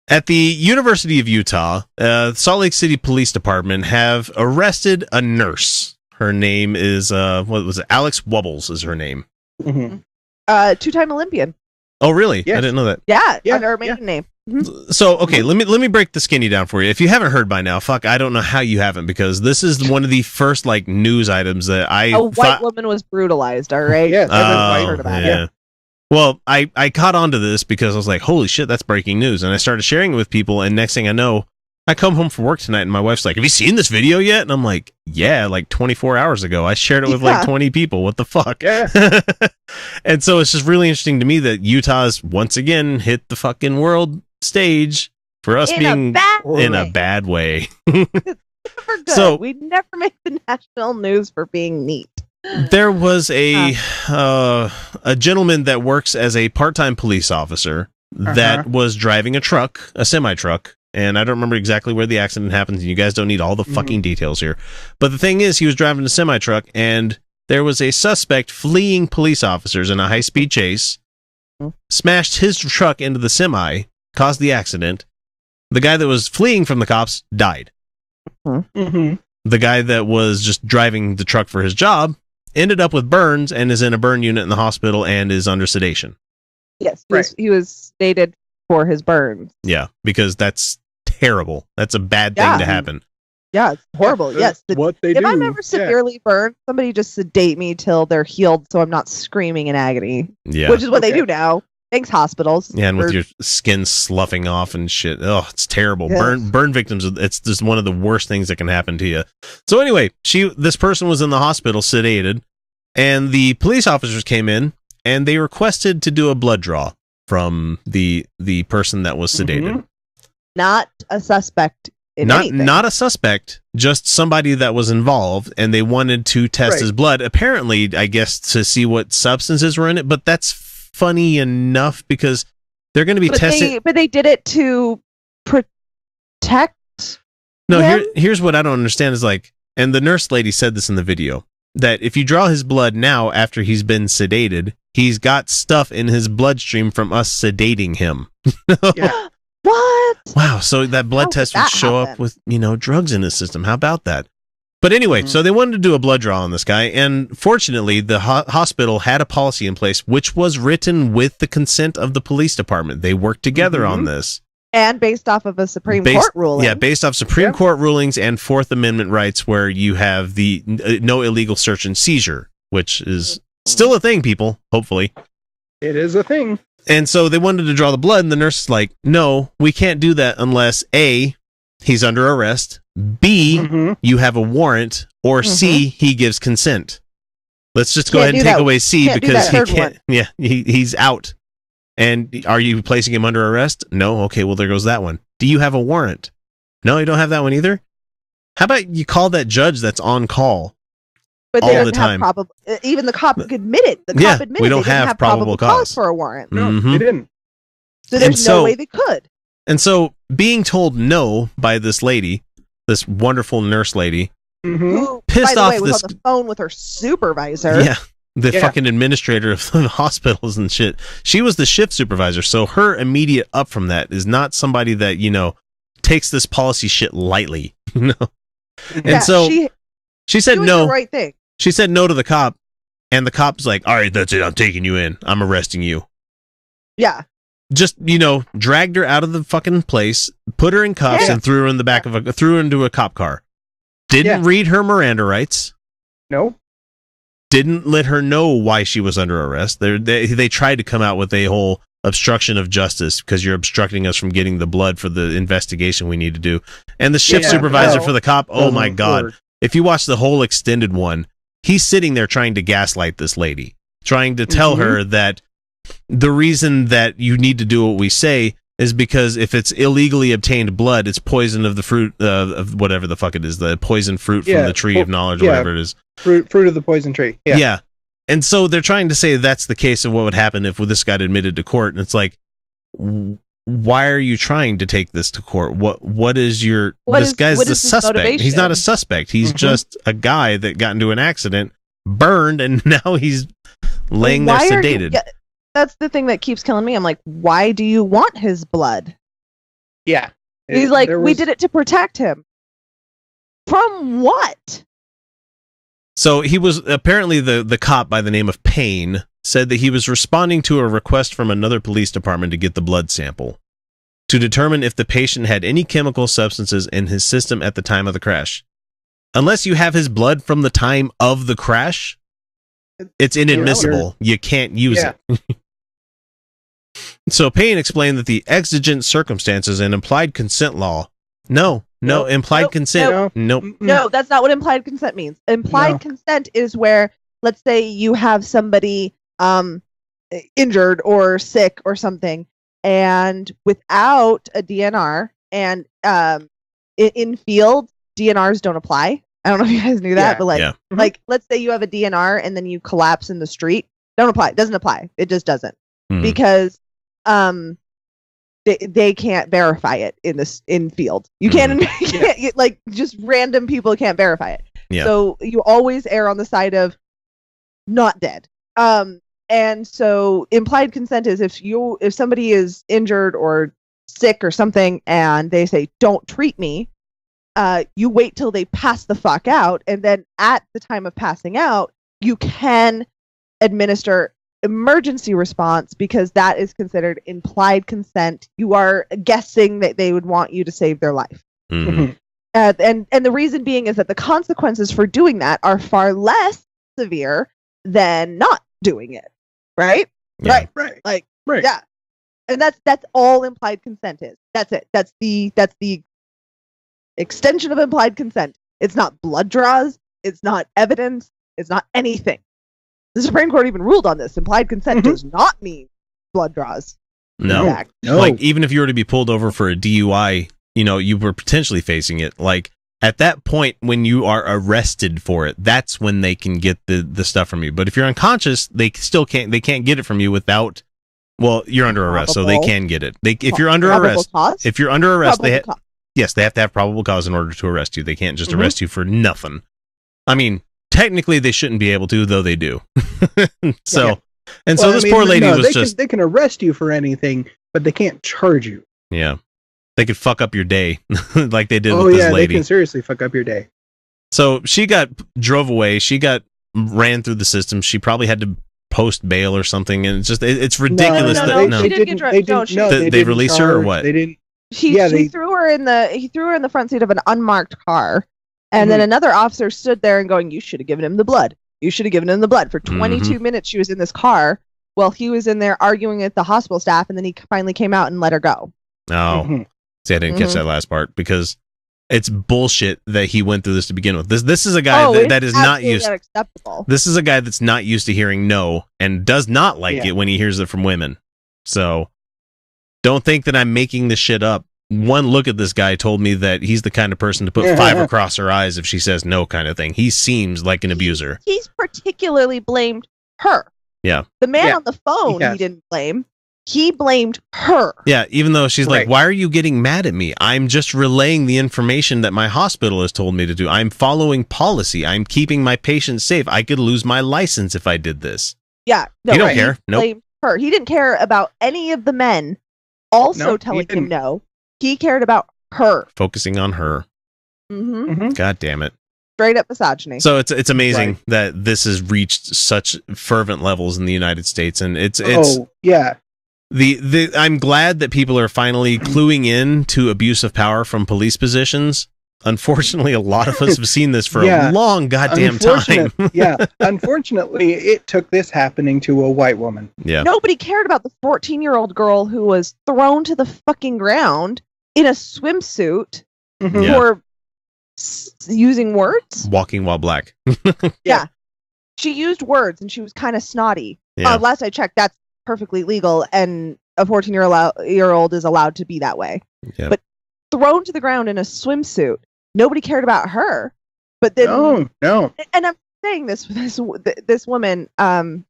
At the University of Utah, Salt Lake City Police Department have arrested a nurse. Her name is, what was it? Alex Wubbles is her name. Mm-hmm. Two-time Olympian. Oh, really? Yes. I didn't know that. Yeah. Under her maiden name. Mm-hmm. So, okay, let me break the skinny down for you. If you haven't heard by now, fuck, I don't know how you haven't, because this is one of the first like news items that a white woman was brutalized. All right. Yes, everybody heard about it. Well, I caught on to this because I was like, holy shit, that's breaking news. And I started sharing it with people, and next thing I know, I come home from work tonight, and my wife's like, have you seen this video yet? And I'm like, yeah, like 24 hours ago. I shared it with like 20 people. What the fuck? Yeah. And so it's just really interesting to me that Utah's once again hit the fucking world stage for us being in a bad way. Never good. So we never make the national news for being neat. There was a gentleman that works as a part-time police officer that was driving a semi-truck, and I don't remember exactly where the accident happened, and you guys don't need all the fucking details here. But the thing is, he was driving a semi-truck, and there was a suspect fleeing police officers in a high-speed chase, smashed his truck into the semi, caused the accident. The guy that was fleeing from the cops died. The guy that was just driving the truck for his job ended up with burns and is in a burn unit in the hospital and is under sedation. Yes, he was sedated for his burns. Yeah, because that's terrible. That's a bad thing to happen. Yeah, it's horrible. Yes. What they do. If I'm ever severely burned, somebody just sedate me till they're healed so I'm not screaming in agony. Yeah. Which is what they do now. Thanks, hospitals. Yeah, and with your skin sloughing off and shit. Oh, it's terrible. Yes. Burn victims, it's just one of the worst things that can happen to you. So anyway, this person was in the hospital sedated, and the police officers came in, and they requested to do a blood draw from the person that was sedated. Not a suspect in anything. Not a suspect, just somebody that was involved, and they wanted to test his blood, apparently, I guess, to see what substances were in it, but that's funny enough because they're going to be testing. But they did it to protect him? Here's what I don't understand is like, and the nurse lady said this in the video, that if you draw his blood now after he's been sedated, he's got stuff in his bloodstream from us sedating him. Yeah. What? Wow, so that blood test would show up with, drugs in his system. How about that? But anyway, so they wanted to do a blood draw on this guy, and fortunately, the hospital had a policy in place which was written with the consent of the police department. They worked together on this. And based off of a Supreme Court ruling. Yeah, based off Supreme Court rulings and Fourth Amendment rights, where you have the no illegal search and seizure, which is still a thing, people, hopefully. It is a thing. And so they wanted to draw the blood, and the nurse is like, no, we can't do that unless A, he's under arrest, B, you have a warrant, or C, he gives consent. Let's just go ahead and take away C because he can't. Yeah, he's out. And are you placing him under arrest? No. Okay, well, there goes that one. Do you have a warrant? No, you don't have that one either? How about you call that judge that's on call all the time? Even the cop admitted. The cop admitted we don't have probable cause for a warrant. No, they didn't. So there's no way they could. And so being told no by this lady, this wonderful nurse lady, who, pissed by the off way, was on the phone with her supervisor. Yeah. The fucking administrator of the hospitals and shit. She was the shift supervisor, so her immediate up from that is not somebody that, takes this policy shit lightly. And so she said no. The right thing. She said no to the cop, and the cop's like, all right, that's it. I'm taking you in. I'm arresting you. Yeah. Just, dragged her out of the fucking place, put her in cuffs, and threw her in the back of threw her into a cop car. Didn't read her Miranda rights. No. Didn't let her know why she was under arrest. They tried to come out with a whole obstruction of justice because you're obstructing us from getting the blood for the investigation we need to do. And the shift supervisor for the cop, oh my God. If you watch the whole extended one, he's sitting there trying to gaslight this lady, trying to tell her that the reason that you need to do what we say is because if it's illegally obtained blood, it's poison of the fruit of whatever the fuck it is, the poison fruit from the tree of knowledge, whatever it is. Fruit of the poison tree. Yeah. And so they're trying to say that's the case of what would happen if this got admitted to court. And it's like, why are you trying to take this to court? What is your... This guy's the suspect. He's not a suspect. He's just a guy that got into an accident, burned, and now he's laying there sedated. That's the thing that keeps killing me. I'm like, why do you want his blood? Yeah. He's like, we did it to protect him. From what? So he was apparently the cop by the name of Payne said that he was responding to a request from another police department to get the blood sample to determine if the patient had any chemical substances in his system at the time of the crash. Unless you have his blood from the time of the crash, it's inadmissible. You can't use it. So Payne explained that the exigent circumstances and implied consent law. Implied consent. Nope. No, that's not what implied consent means. Implied consent is where, let's say you have somebody injured or sick or something, and without a DNR, and in field, DNRs don't apply. I don't know if you guys knew that, but like let's say you have a DNR and then you collapse in the street. Don't apply. It doesn't apply. It just doesn't. Because they can't verify it in field. You can't, like, just random people can't verify it. So you always err on the side of not dead. And so implied consent is if somebody is injured or sick or something and they say don't treat me, you wait till they pass the fuck out, and then at the time of passing out you can administer emergency response, because that is considered implied consent. You are guessing that they would want you to save their life. And the reason being is that the consequences for doing that are far less severe than not doing it. Right? Yeah. Right. Yeah. And that's all implied consent is. That's it. That's the extension of implied consent. It's not blood draws. It's not evidence. It's not anything. The Supreme Court even ruled on this. Implied consent does not mean blood draws. No. Like, even if you were to be pulled over for a DUI, you were potentially facing it. Like, at that point, when you are arrested for it, that's when they can get the stuff from you. But if you're unconscious, they can't get it from you without, well, you're under arrest, so they can get it. If you're under arrest, they have to have probable cause in order to arrest you. They can't just arrest you for nothing. I mean, technically they shouldn't be able to, though they do. So this poor lady they can arrest you for anything, but they can't charge you. Yeah. They could fuck up your day like they did with this lady. They can seriously fuck up your day. So she drove away. She ran through the system. She probably had to post bail or something. And it's ridiculous. They released her or what? They didn't. He threw her in the front seat of an unmarked car. And then another officer stood there and going, you should have given him the blood. You should have given him the blood. For 22 minutes she was in this car while he was in there arguing with the hospital staff, and then he finally came out and let her go. Oh. See, I didn't catch that last part, because it's bullshit that he went through this to begin with. This is a guy that is not used. Unacceptable. This is a guy that's not used to hearing no and does not like it when he hears it from women. So don't think that I'm making this shit up. One look at this guy told me that he's the kind of person to put 5 across her eyes if she says no, kind of thing. He seems like an abuser. He's particularly blamed her. Yeah. The man on the phone he didn't blame. He blamed her. Yeah, even though she's like, why are you getting mad at me? I'm just relaying the information that my hospital has told me to do. I'm following policy. I'm keeping my patients safe. I could lose my license if I did this. Yeah. No, he don't care. Nope. Blamed her. He didn't care about any of the men also telling him no. He cared about her. Focusing on her. God damn it. Straight up misogyny. So it's amazing that this has reached such fervent levels in the United States, and it's I'm glad that people are finally cluing in to abuse of power from police positions. Unfortunately, a lot of us have seen this for a long goddamn time. Unfortunately, it took this happening to a white woman. Yeah. Nobody cared about the 14-year-old girl who was thrown to the fucking ground in a swimsuit for using words. Walking while black. Yeah. She used words and she was kind of snotty. Last I checked, that's perfectly legal, and a 14-year-old is allowed to be that way. Yeah. But thrown to the ground in a swimsuit, nobody cared about her. But then no. And I'm saying this woman,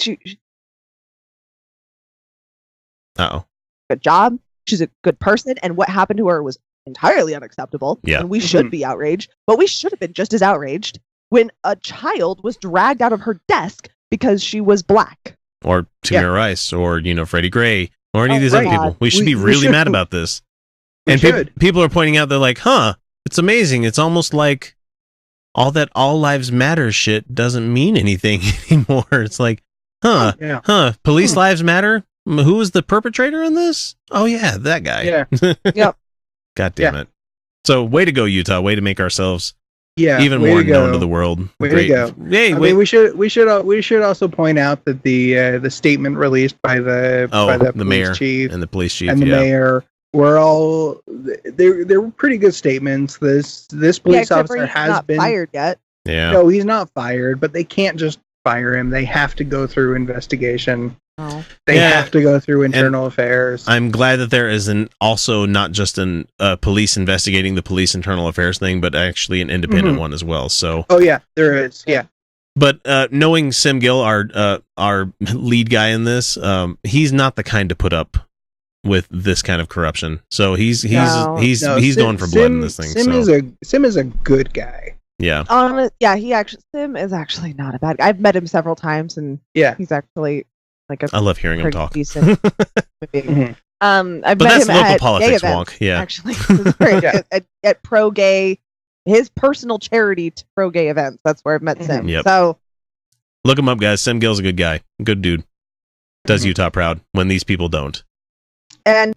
she good job. She's a good person, and what happened to her was entirely unacceptable. Yeah. And we should be outraged, but we should have been just as outraged when a child was dragged out of her desk because she was black. Or Tamir Rice, or Freddie Gray, or any of these other people. We should be really mad about this. And people are pointing out, they're like, huh, it's amazing. It's almost like all that all lives matter shit doesn't mean anything anymore. It's like, police lives matter? Who was the perpetrator in this? Oh, yeah, that guy. Yeah. Yep. God damn it. So, way to go, Utah. Way to make ourselves even more known to the world. Way to go. Hey, we should also point out that the statement released by the mayor chief and the police chief and the mayor were all they're pretty good statements. This police officer has not been fired yet. Yeah. No, he's not fired, but they can't just fire him. They have to go through investigation. Oh. They have to go through internal affairs. I'm glad that there is also not just an police investigating the police internal affairs thing, but actually an independent one as well. So. Oh yeah, there is. Yeah. But knowing Sim Gill, our lead guy in this, he's not the kind to put up with this kind of corruption. So he's going for blood in this thing. Sim is a good guy. Yeah. Sim is actually not a bad guy. I've met him several times, and he's actually like I love hearing him talk. Decent. I've met that's him local at politics gay wonk. Events, yeah. Actually, at pro gay, his personal charity to pro gay events. That's where I've met Sim. Yep. So look him up, guys. Sim Gill's a good guy, good dude. Does Utah proud when these people don't. And